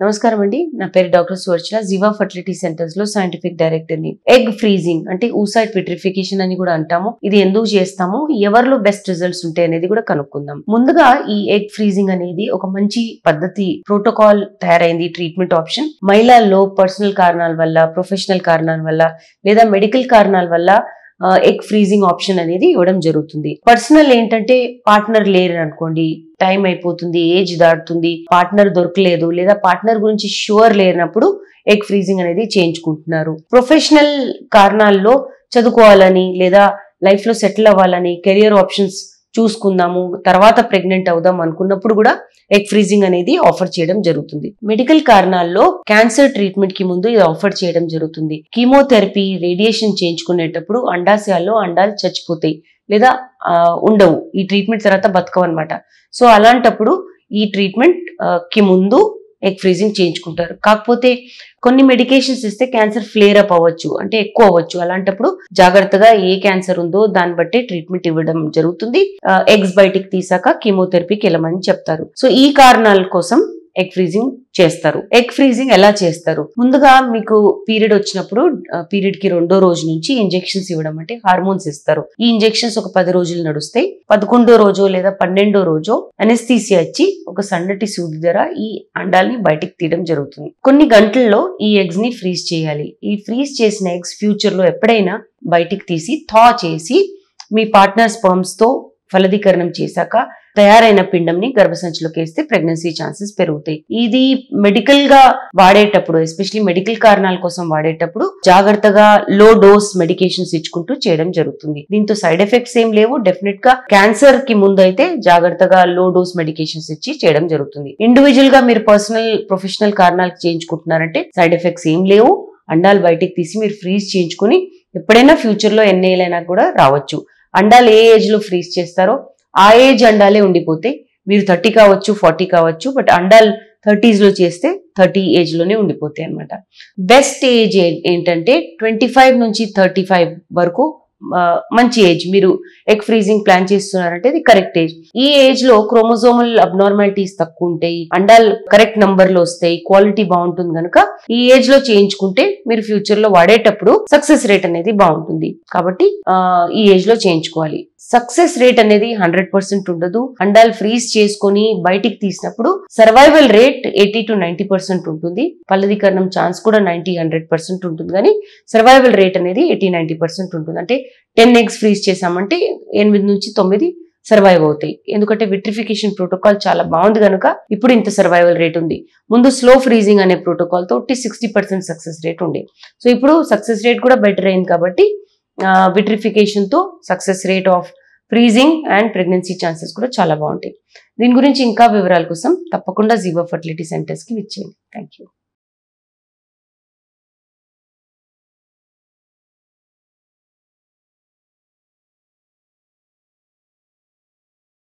నమస్కారం అండి, నా పేరు డాక్టర్ సువర్చల. జీవా ఫర్టిలిటీ సెంటర్స్ లో సైంటిఫిక్ డైరెక్టర్ ని. ఎగ్ ఫ్రీజింగ్ అంటే oocyte vitrification అని కూడా అంటాము. ఇది ఎందుకు చేస్తాము, ఎవరిలో బెస్ట్ రిజల్ట్స్ ఉంటాయి అనేది కూడా కనుక్కుందాం. ముందుగా ఈ ఎగ్ ఫ్రీజింగ్ అనేది ఒక మంచి పద్ధతి, ప్రోటోకాల్ తయారైంది. ట్రీట్మెంట్ ఆప్షన్ మహిళల్లో పర్సనల్ కారణాల వల్ల, ప్రొఫెషనల్ కారణాల వల్ల లేదా మెడికల్ కారణాల వల్ల ఎగ్ ఫ్రీజింగ్ ఆప్షన్ అనేది ఇవ్వడం జరుగుతుంది. పర్సనల్ ఏంటంటే పార్ట్నర్ లేరు అనుకోండి, టైం అయిపోతుంది, ఏజ్ దాటుతుంది, పార్ట్నర్ దొరకలేదు లేదా పార్ట్నర్ గురించి షూర్ లేనప్పుడు ఎగ్ ఫ్రీజింగ్ అనేది చేయించుకుంటున్నారు. ప్రొఫెషనల్ కారణాల్లో చదువుకోవాలని లేదా లైఫ్ లో సెటిల్ అవ్వాలని, కెరియర్ ఆప్షన్స్ చూసుకుందాము, తర్వాత ప్రెగ్నెంట్ అవుదాం అనుకున్నప్పుడు కూడా ఎగ్ ఫ్రీజింగ్ అనేది ఆఫర్ చేయడం జరుగుతుంది. మెడికల్ కారణాల్లో క్యాన్సర్ ట్రీట్మెంట్ కి ముందు ఇది ఆఫర్ చేయడం జరుగుతుంది. కీమోథెరపీ, రేడియేషన్ చేయించుకునేటప్పుడు అండాశయాల్లో అండాలు చచ్చిపోతాయి లేదా ఉండవు, ఈ ట్రీట్మెంట్ తర్వాత బతకవన్నమాట. సో అలాంటప్పుడు ఈ ట్రీట్మెంట్ కి ముందు ఎగ్ ఫ్రీజింగ్ చేయించుకుంటారు. కాకపోతే కొన్ని మెడికేషన్స్ ఇస్తే క్యాన్సర్ ఫ్లేర్ అప్ అవ్వచ్చు, అంటే ఎక్కువ అవ్వచ్చు. అలాంటప్పుడు జాగ్రత్తగా ఏ క్యాన్సర్ ఉందో దాన్ని బట్టి ట్రీట్మెంట్ ఇవ్వడం జరుగుతుంది. ఎగ్స్ బయటికి తీసాక కీమోథెరపీకి వెళ్ళమని చెప్తారు. సో ఈ కారణాల కోసం ఎగ్ ఫ్రీజింగ్ చేస్తారు. ఎగ్ ఫ్రీజింగ్ ఎలా చేస్తారు? ముందుగా మీకు పీరియడ్ వచ్చినప్పుడు పీరియడ్ కి 2వ రోజు నుంచి ఇంజెక్షన్స్ ఇవ్వడం, అంటే హార్మోన్స్ ఇస్తారు. ఈ ఇంజెక్షన్స్ ఒక 10 రోజులు నడుస్తాయి. 11వ రోజు లేదా 12వ రోజు అనెస్థీసియా ఇచ్చి ఒక సన్నటి సూది ద్వారా ఈ అండాల్ని బయటికి తీయడం జరుగుతుంది. కొన్ని గంటల్లో ఈ ఎగ్స్ ని ఫ్రీజ్ చేయాలి. ఈ ఫ్రీజ్ చేసిన ఎగ్స్ ఫ్యూచర్ లో ఎప్పుడైనా బయటికి తీసి థా చేసి మీ పార్ట్నర్ స్పర్మ్స్ తో ఫలదీకరణం చేశాక తయారైన పిండంని గర్భసంచిలోకి వేస్తే ప్రెగ్నెన్సీ ఛాన్సెస్ పెరుగుతాయి. ఇది మెడికల్ గా వాడేటప్పుడు, ఎస్పెషలీ మెడికల్ కారణాల కోసం వాడేటప్పుడు జాగ్రత్తగా లో డోస్ మెడికేషన్స్ ఇచ్చుకుంటూ చేయడం జరుగుతుంది. దీంతో సైడ్ ఎఫెక్ట్స్ ఏం లేవు. డెఫినెట్ గా క్యాన్సర్ కి ముందు అయితే జాగ్రత్తగా లో డోస్ మెడికేషన్స్ ఇచ్చి చేయడం జరుగుతుంది. ఇండివిజువల్ గా మీరు పర్సనల్, ప్రొఫెషనల్ కారణాలకు చేయించుకుంటున్నారంటే సైడ్ ఎఫెక్ట్స్ ఏం లేవు. అండాలు బయటికి తీసి మీరు ఫ్రీజ్ చేయించుకుని ఎప్పుడైనా ఫ్యూచర్ లో ఎన్నేళ్ళైనా కూడా రావచ్చు. అండాలు ఏ ఏజ్ లో ఫ్రీజ్ చేస్తారో ఆ ఏజ్ అండాలే ఉండిపోతాయి. మీరు 30 కావచ్చు, 40 కావచ్చు, బట్ అండాలు 30s లో చేస్తే 30 ఏజ్ లోనే ఉండిపోతాయి అనమాట. బెస్ట్ ఏజ్ ఏంటంటే 25 నుంచి 35 వరకు మంచి ఏజ్. మీరు ఎగ్ ఫ్రీజింగ్ ప్లాన్ చేస్తున్నారంటే ఇది కరెక్ట్ ఏజ్. ఈ ఏజ్ లో క్రోమోజోమల్ అబ్నార్మాలిటీస్ తక్కువ ఉంటాయి, అండాలు కరెక్ట్ నంబర్ లో వస్తాయి, క్వాలిటీ బాగుంటుంది కనుక ఈ ఏజ్ లో చేయించుకుంటే మీరు ఫ్యూచర్ లో వాడేటప్పుడు సక్సెస్ రేట్ అనేది బాగుంటుంది. కాబట్టి ఈ ఏజ్ లో చేయించుకోవాలి. సక్సెస్ రేట్ అనేది 100% ఉండదు. అండాలు ఫ్రీజ్ చేసుకొని బయటికి తీసినప్పుడు సర్వైవల్ రేట్ 80 to 90% ఉంటుంది. ఫలదీకరణం ఛాన్స్ కూడా 90-100% ఉంటుంది. కానీ సర్వైవల్ రేట్ అనేది 80-90% ఉంటుంది. అంటే 10 eggs ఫ్రీజ్ చేసామంటే 8 నుంచి 9 సర్వైవ్ అవుతాయి. ఎందుకంటే విట్రిఫికేషన్ ప్రోటోకాల్ చాలా బాగుంది కనుక ఇప్పుడు ఇంత సర్వైవల్ రేట్ ఉంది. ముందు స్లో ఫ్రీజింగ్ అనే ప్రోటోకాల్ తో 60% సక్సెస్ రేట్ ఉండే. సో ఇప్పుడు సక్సెస్ రేట్ కూడా బెటర్ అయింది కాబట్టి విట్రిఫికేషన్ తో success rate of freezing and pregnancy chances కూడా చాలా బాగుంటాయి. దీని గురించి ఇంకా వివరాల కోసం తప్పకుండా జీవా ఫర్టిలిటీ సెంటర్స్ కి విచ్చేయండి. Thank you.